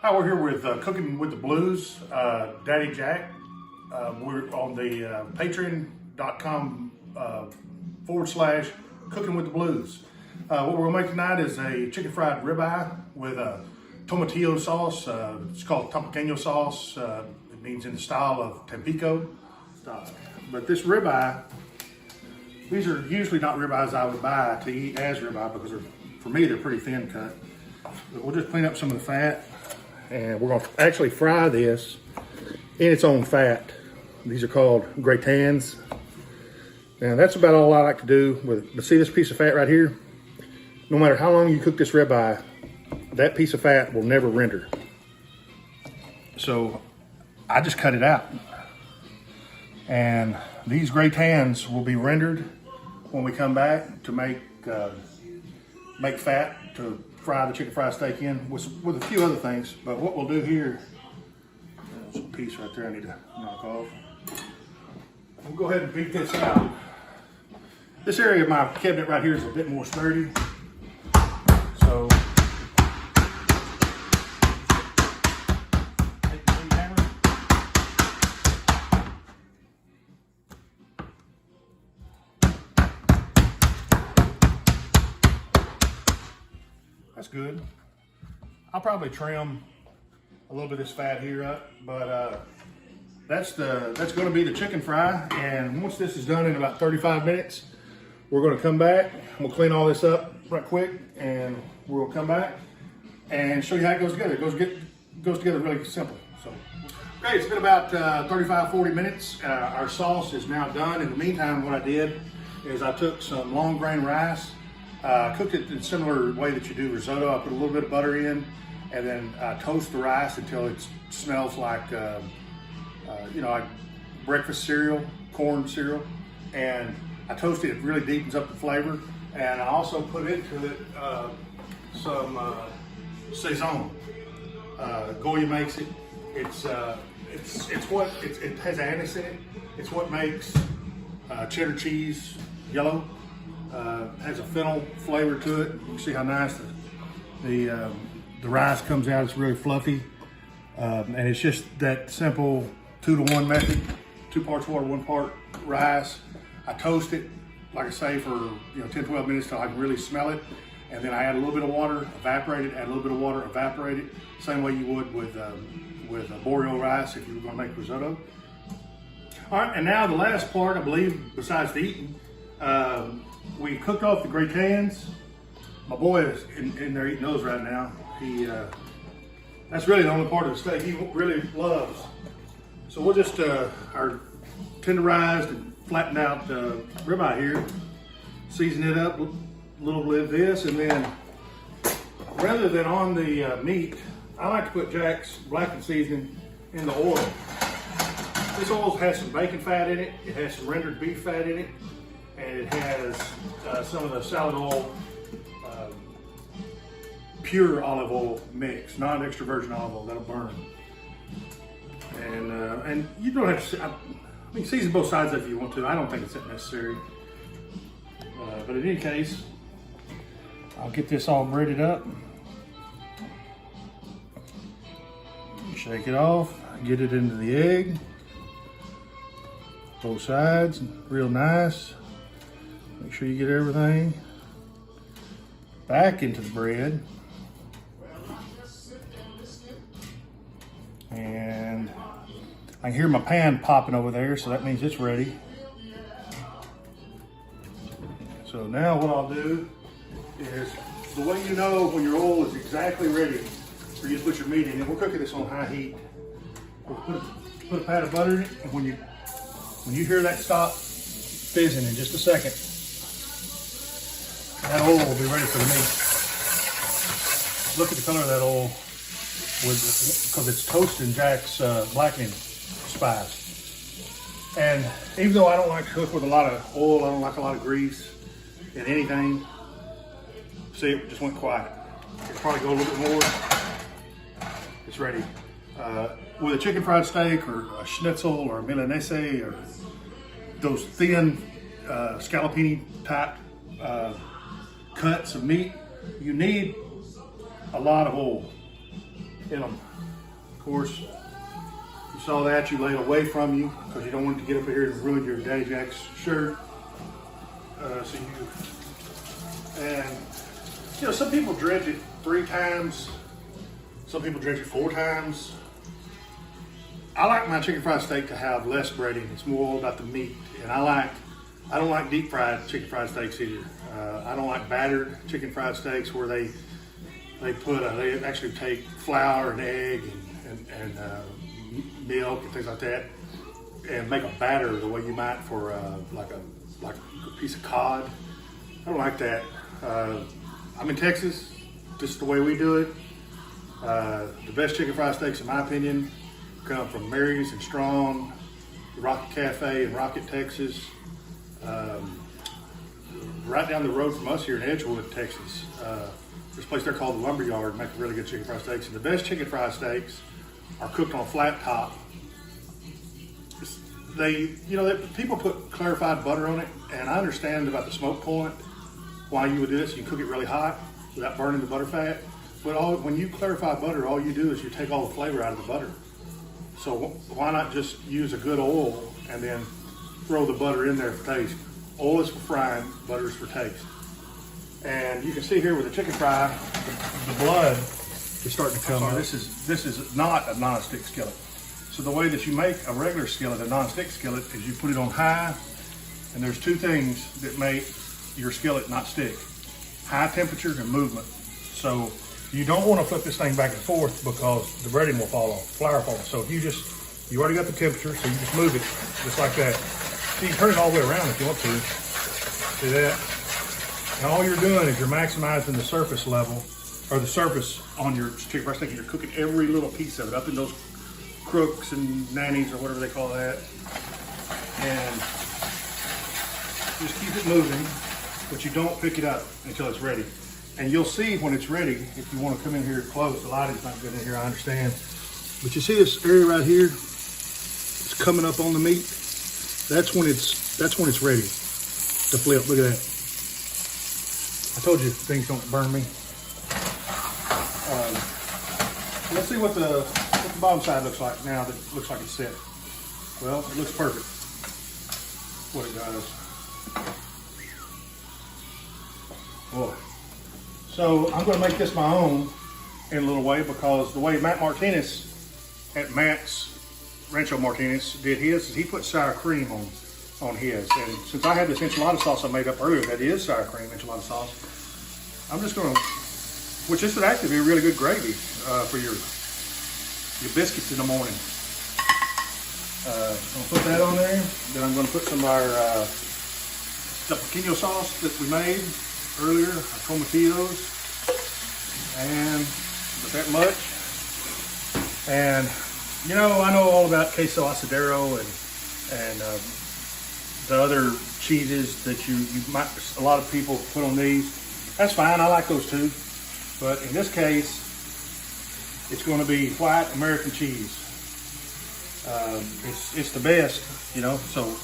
Hi, we're here with Cooking with the Blues, Daddy Jack. We're on the patreon.com / Cooking with the Blues. What we're gonna make tonight is a chicken fried ribeye with a tomatillo sauce. It's called Tampiqueño sauce. It means in the style of Tampico style. But this ribeye, these are usually not ribeyes I would buy to eat as ribeye because for me they're pretty thin cut. But we'll just clean up some of the fat. And we're going to actually fry this in its own fat. These are called gratins. And that's about all I like to do with. But see this piece of fat right here? No matter how long you cook this ribeye, that piece of fat will never render. So I just cut it out. And these gratins will be rendered when we come back to make fat to fry the chicken fried steak in with a few other things. But what we'll do here, there's a piece right there I need to knock off. We'll go ahead and beat this out. This area of my cabinet right here is a bit more sturdy. So take the meat hammer. That's good. I'll probably trim a little bit of this fat here up, but that's going to be the chicken fry. And once this is done in about 35 minutes, we're going to come back. We'll clean all this up right quick, and we'll come back and show you how it goes together. It goes together really simple. So, okay, it's been about 35-40 minutes. Our sauce is now done. In the meantime, what I did is I took some long grain rice. Cooked it in a similar way that you do risotto. I put a little bit of butter in, and then toast the rice until it smells like, like breakfast cereal, corn cereal. And I toast it. It really deepens up the flavor. And I also put into it some saison. Goya makes it. It has anise in it. It's what makes cheddar cheese yellow. Has a fennel flavor to it. You can see how nice the rice comes out. It's really fluffy, and it's just that simple 2-to-1 method: 2 parts water, 1 part rice. I toast it, like I say, for 10-12 minutes till I can really smell it, and then I add a little bit of water, evaporate it. Add a little bit of water, evaporate it. Same way you would with boreal rice if you were going to make risotto. All right, and now the last part, I believe, besides the eating. We cooked off the gratins. My boy is in there eating those right now. That's really the only part of the steak he really loves. So we'll just, our tenderized and flattened out ribeye here, season it up, a little bit of this, and then rather than on the meat, I like to put Jack's blackened seasoning in the oil. This oil has some bacon fat in it. It has some rendered beef fat in it. And it has some of the salad oil, pure olive oil mix, not extra virgin olive oil, that'll burn. And you don't have to, season both sides if you want to. I don't think it's that necessary. But in any case, I'll get this all breaded up. Shake it off, get it into the egg. Both sides, real nice. Make sure you get everything back into the bread. And I can hear my pan popping over there, so that means it's ready. So now what I'll do is, the way you know when your oil is exactly ready for you to put your meat in, and we're cooking this on high heat. We'll put a pat of butter in it, and when you hear that stop fizzing in just a second, that oil will be ready for the meat. Look at the color of that oil, because it's toasting Jack's blackening spice. And even though I don't like to cook with a lot of oil, I don't like a lot of grease in anything. See, it just went quiet. It's probably go a little bit more. It's ready. With a chicken fried steak or a schnitzel or a milanese or those thin scallopini type cuts of meat, you need a lot of oil. in them. Of course, you saw that, you lay it away from you because you don't want it to get up here and ruin your Daddy Jack's shirt. Some people dredge it 3 times. Some people dredge it 4 times. I like my chicken fried steak to have less breading. It's more all about the meat. And I don't like deep fried chicken fried steaks either. I don't like battered chicken fried steaks where they actually take flour and egg and milk and things like that and make a batter the way you might for like a piece of cod. I don't like that. I'm in Texas. This is the way we do it. The best chicken fried steaks, in my opinion, come from Mary's and Strong, Rocket Cafe in Rocket, Texas. Right down the road from us here in Edgewood, Texas. There's a place there called the Lumberyard, make really good chicken fried steaks. And the best chicken fried steaks are cooked on a flat top. People put clarified butter on it, and I understand about the smoke point, why you would do this. You cook it really hot without burning the butter fat. But when you clarify butter, all you do is you take all the flavor out of the butter. So why not just use a good oil and then throw the butter in there for taste? Oil is for frying, butter is for taste. And you can see here with the chicken fry, the blood is starting to come. This is not a non-stick skillet. So the way that you make a regular skillet, a non-stick skillet, is you put it on high, and there's 2 things that make your skillet not stick: high temperature and movement. So you don't want to flip this thing back and forth because the breading will fall off, flour fall off. So if you already got the temperature, so you just move it just like that. So you can turn it all the way around if you want to. See that? And all you're doing is you're maximizing the surface level, or the surface on your chicken fried steak. You're cooking every little piece of it up in those crooks and nannies or whatever they call that. And just keep it moving, but you don't pick it up until it's ready. And you'll see when it's ready, if you want to come in here close. The lighting's not good in here, I understand. But you see this area right here? It's coming up on the meat. That's when it's ready to flip. Look at that. I told you things don't burn me. Let's see what the bottom side looks like now that it looks like it's set. Well, it looks perfect. What it does. Boy. So I'm going to make this my own in a little way, because the way Matt Martinez at Matt's Rancho Martinez did his is he put sour cream on his. And since I had this enchilada sauce I made up earlier that is sour cream enchilada sauce, I'm just going to, which this would actually be a really good gravy for your biscuits in the morning. I'm going to put that on there. Then I'm going to put some of our Tampiqueño sauce that we made earlier, our tomatillos, and not that much. And I know all about queso asadero and the other cheeses that you might, a lot of people put on these. That's fine, I like those too. But in this case, it's going to be white American cheese. It's the best, so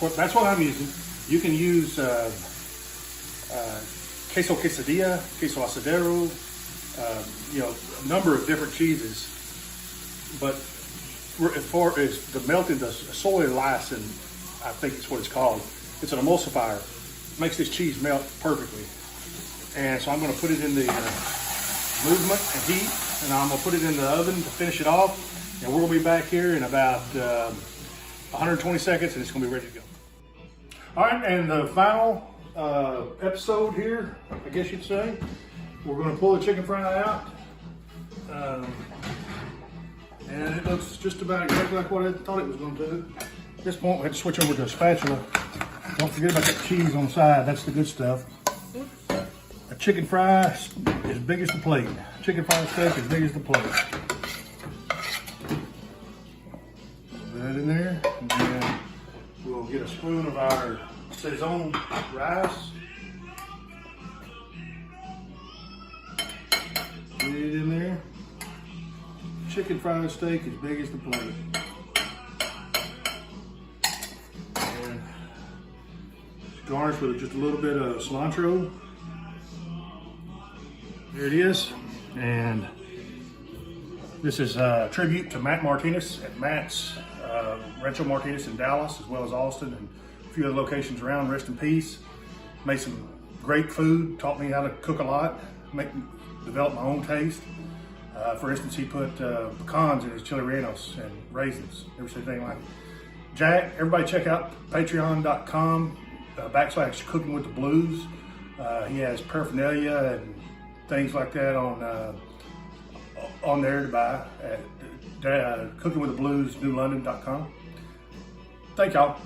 that's what I'm using. You can use queso quesadilla, queso asadero, a number of different cheeses. But as far as the melting, the soy lysine, I think it's what it's called. It's an emulsifier. It makes this cheese melt perfectly. And so I'm going to put it in the movement and heat, and I'm going to put it in the oven to finish it off. And we're going to be back here in about 120 seconds, and it's going to be ready to go. All right, and the final episode here, I guess you'd say, we're going to pull the chicken fry out. And it looks just about exactly like what I thought it was going to do. At this point, we have to switch over to a spatula. Don't forget about that cheese on the side. That's the good stuff. A chicken fry as big as the plate. Chicken fried steak as big as the plate. Put that in there. And then we'll get a spoon of our Saison rice. Get it in there. Chicken fried steak as big as the plate. And garnish with just a little bit of cilantro. There it is. And This is a tribute to Matt Martinez at Matt's Rancho Martinez in Dallas, as well as Austin and a few other locations around. Rest in peace. Made some great food, taught me how to cook a lot, develop my own taste. For instance, he put pecans in his chili rellenos and raisins. Never seen anything like it. Jack, everybody check out patreon.com / Cooking with the Blues. He has paraphernalia and things like that on there to buy at cookingwiththebluesnewlondon.com. Thank y'all.